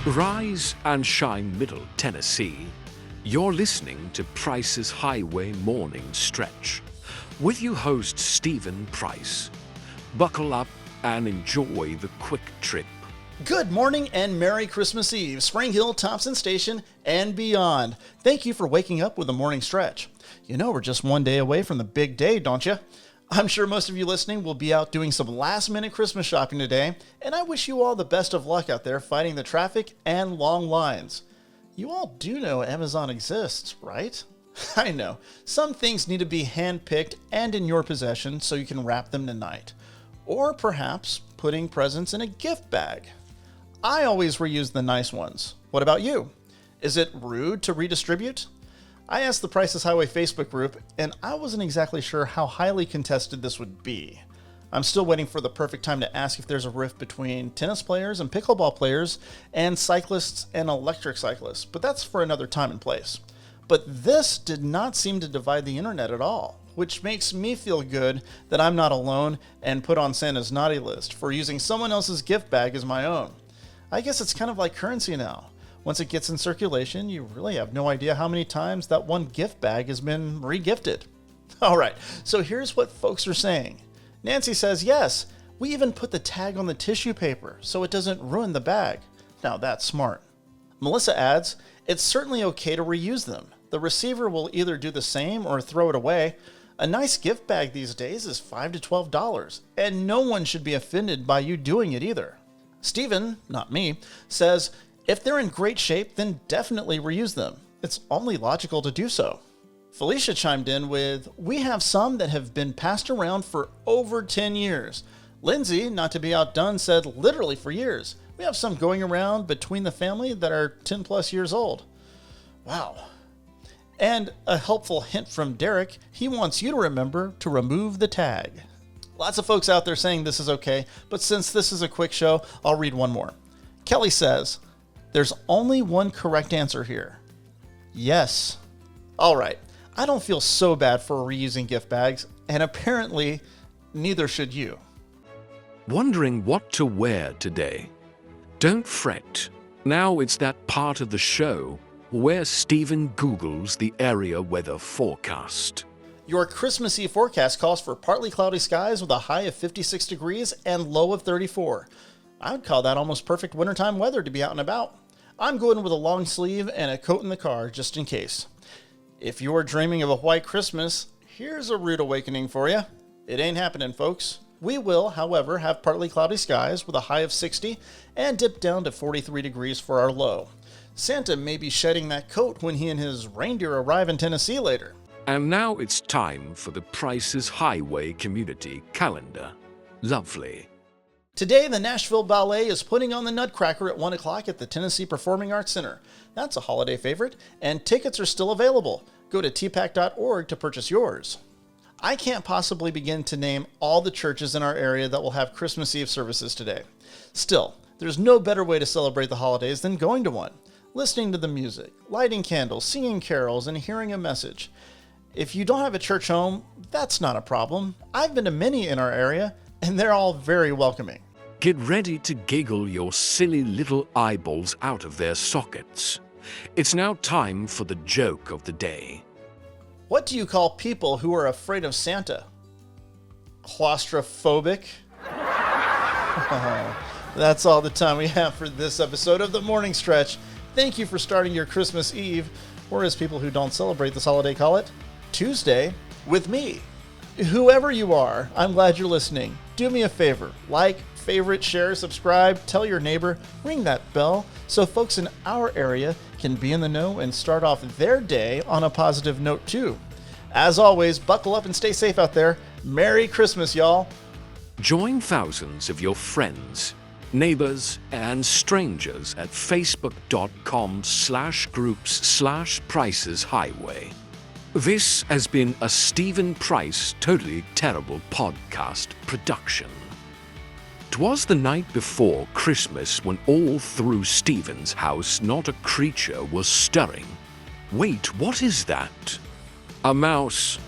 Rise and shine, Middle Tennessee. You're listening to Price's Highway Morning Stretch with your host, Stephen Price. Buckle up and enjoy the quick trip. Good morning and Merry Christmas Eve, Spring Hill, Thompson Station, and beyond. Thank you for waking up with a morning stretch. You know we're just one day away from the big day, don't you? I'm sure most of you listening will be out doing some last-minute Christmas shopping today, and I wish you all the best of luck out there fighting the traffic and long lines. You all do know Amazon exists, right? I know, some things need to be hand-picked and in your possession so you can wrap them tonight. Or perhaps putting presents in a gift bag. I always reuse the nice ones. What about you? Is it rude to redistribute? I asked the Price's Highway Facebook group, and I wasn't exactly sure how highly contested this would be. I'm still waiting for the perfect time to ask if there's a rift between tennis players and pickleball players and cyclists and electric cyclists, but that's for another time and place. But this did not seem to divide the internet at all, which makes me feel good that I'm not alone and put on Santa's naughty list for using someone else's gift bag as my own. I guess it's kind of like currency now. Once it gets in circulation, you really have no idea how many times that one gift bag has been re-gifted. All right, so here's what folks are saying. Nancy says, yes, we even put the tag on the tissue paper so it doesn't ruin the bag. Now that's smart. Melissa adds, it's certainly okay to reuse them. The receiver will either do the same or throw it away. A nice gift bag these days is $5 to $12, and no one should be offended by you doing it either. Stephen, not me, says, if they're in great shape, then definitely reuse them. It's only logical to do so. Felicia chimed in with, we have some that have been passed around for over 10 years. Lindsay, not to be outdone, said literally for years. We have some going around between the family that are 10 plus years old. Wow. And a helpful hint from Derek, he wants you to remember to remove the tag. Lots of folks out there saying this is okay, but since this is a quick show, I'll read one more. Kelly says, there's only one correct answer here. Yes. All right. I don't feel so bad for reusing gift bags, and apparently neither should you. Wondering what to wear today? Don't fret. Now it's that part of the show where Stephen Googles the area weather forecast. Your Christmas Eve forecast calls for partly cloudy skies with a high of 56 degrees and low of 34. I would call that almost perfect wintertime weather to be out and about. I'm going with a long sleeve and a coat in the car just in case. If you're dreaming of a white Christmas, here's a rude awakening for you. It ain't happening, folks. We will, however, have partly cloudy skies with a high of 60 and dip down to 43 degrees for our low. Santa may be shedding that coat when he and his reindeer arrive in Tennessee later. And now it's time for the Price's Highway Community Calendar. Lovely. Today, the Nashville Ballet is putting on the Nutcracker at 1 o'clock at the Tennessee Performing Arts Center. That's a holiday favorite, and tickets are still available. Go to tpac.org to purchase yours. I can't possibly begin to name all the churches in our area that will have Christmas Eve services today. Still, there's no better way to celebrate the holidays than going to one. Listening to the music, lighting candles, singing carols, and hearing a message. If you don't have a church home, that's not a problem. I've been to many in our area, and they're all very welcoming. Get ready to giggle your silly little eyeballs out of their sockets. It's now time for the joke of the day. What do you call people who are afraid of Santa? Claustrophobic? That's all the time we have for this episode of The Morning Stretch. Thank you for starting your Christmas Eve, or as people who don't celebrate this holiday call it, Tuesday, with me. Whoever you are, I'm glad you're listening. Do me a favor, like, favorite, share, subscribe, tell your neighbor, ring that bell so folks in our area can be in the know and start off their day on a positive note too. As always, buckle up and stay safe out there. Merry Christmas, y'all. Join thousands of your friends, neighbors, and strangers at facebook.com/groups/Price's Highway. This has been a Stephen Price Totally Terrible podcast production. 'Twas the night before Christmas when all through Stephen's house not a creature was stirring. Wait, what is that? A mouse.